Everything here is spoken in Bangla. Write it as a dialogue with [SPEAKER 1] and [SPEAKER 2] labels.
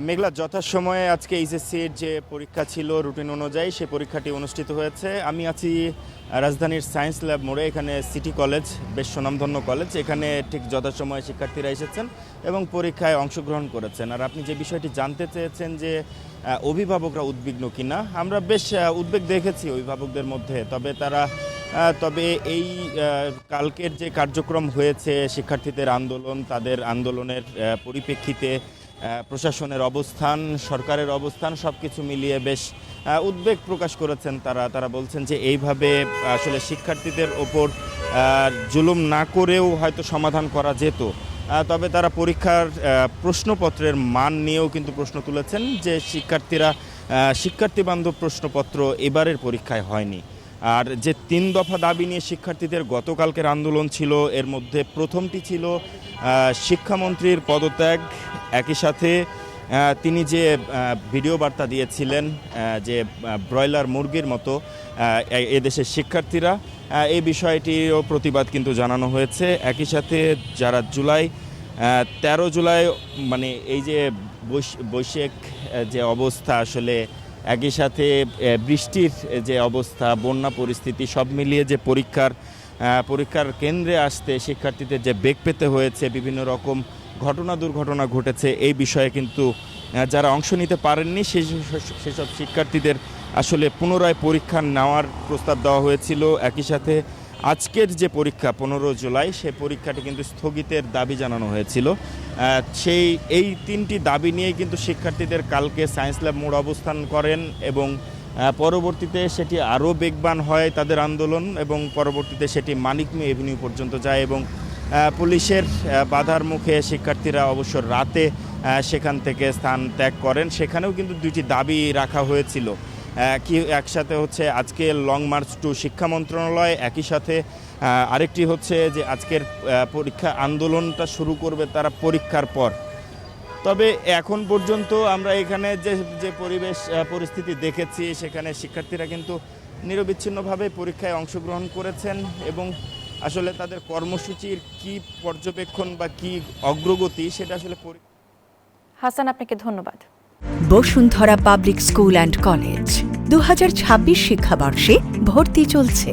[SPEAKER 1] মেঘলা যথাসময়ে আজকে এইচএসসির যে পরীক্ষা ছিল রুটিন অনুযায়ী সে পরীক্ষাটি অনুষ্ঠিত হয়েছে। আমি আছি রাজধানীর সায়েন্স ল্যাব মোড়ে। এখানে সিটি কলেজ, বেশ সুনামধন্য কলেজ। এখানে ঠিক যথাসময়ে শিক্ষার্থীরা এসেছেন এবং পরীক্ষায় অংশগ্রহণ করেছেন। আর আপনি যে বিষয়টি জানতে চেয়েছেন যে অভিভাবকরা উদ্বিগ্ন কিনা, আমরা বেশ উদ্বেগ দেখেছি অভিভাবকদের মধ্যে। তবে এই কালকের যে কার্যক্রম হয়েছে, শিক্ষার্থীদের আন্দোলন, তাদের আন্দোলনের পরিপ্রেক্ষিতে প্রশাসনের অবস্থান, সরকারের অবস্থান, সব কিছু মিলিয়ে বেশ উদ্বেগ প্রকাশ করেছেন তারা বলছেন যে এইভাবে আসলে শিক্ষার্থীদের ওপর জুলুম না করেও হয়তো সমাধান করা যেত। তবে তারা পরীক্ষার প্রশ্নপত্রের মান নিয়েও কিন্তু প্রশ্ন তুলেছেন যে শিক্ষার্থীবান্ধব প্রশ্নপত্র এবারের পরীক্ষায় হয়নি। আর যে 3 দফা দাবি নিয়ে শিক্ষার্থীদের গতকালকের আন্দোলন ছিল, এর মধ্যে প্রথমটি ছিল শিক্ষামন্ত্রীর পদত্যাগ। একই সাথে তিনি যে ভিডিও বার্তা দিয়েছিলেন যে ব্রয়লার মুরগির মতো এদেশের শিক্ষার্থীরা, এই বিষয়টিরও প্রতিবাদ কিন্তু জানানো হয়েছে। একই সাথে যারা 13 জুলাই মানে এই যে বৈশ্বিক যে অবস্থা, আসলে একই সাথে বৃষ্টির যে অবস্থা, বন্যা পরিস্থিতি, সব মিলিয়ে যে পরীক্ষার কেন্দ্রে আসতে শিক্ষার্থীদের যে বেগ পেতে হয়েছে, বিভিন্ন রকম দুর্ঘটনা ঘটেছে, এই বিষয়ে কিন্তু যারা অংশ নিতে পারেননি সেসব শিক্ষার্থীদের আসলে পুনরায় পরীক্ষা নেওয়ার প্রস্তাব দেওয়া হয়েছিল। একই সাথে আজকের যে পরীক্ষা 15 জুলাই, সে পরীক্ষাটি কিন্তু স্থগিতের দাবি জানানো হয়েছিল। এই 3টি দাবি নিয়ে কিন্তু শিক্ষার্থীদের কালকে সায়েন্স ল্যাব মোড় অবস্থান করেন এবং পরবর্তীতে সেটি আরও বেগবান হয় তাদের আন্দোলন, এবং পরবর্তীতে সেটি মানিক মিয়া এভিনিউ পর্যন্ত যায় এবং পুলিশের বাধার মুখে শিক্ষার্থীরা অবশ্য রাতে সেখান থেকে স্থান ত্যাগ করেন। সেখানেও কিন্তু 2টি দাবি রাখা হয়েছিল। একসাথে হচ্ছে আজকে লং মার্চ টু শিক্ষা মন্ত্রণালয়, একই সাথে আরেকটি হচ্ছে যে আজকের পরীক্ষা আন্দোলনটা শুরু করবে তারা পরীক্ষার পর। তবে এখন পর্যন্ত আমরা এখানে যে পরিস্থিতি দেখেছি, সেখানে শিক্ষার্থীরা কিন্তু নিরবিচ্ছিন্নভাবে পরীক্ষায় অংশগ্রহণ করেছেন এবং আসলে তাদের কর্মসূচির কি পর্যবেক্ষণ বা কি অগ্রগতি, সেটা আসলে
[SPEAKER 2] হাসান, আপনাকে ধন্যবাদ।
[SPEAKER 3] Bashundhara public school and college 2026 শিক্ষাবর্ষে ভর্তি চলছে।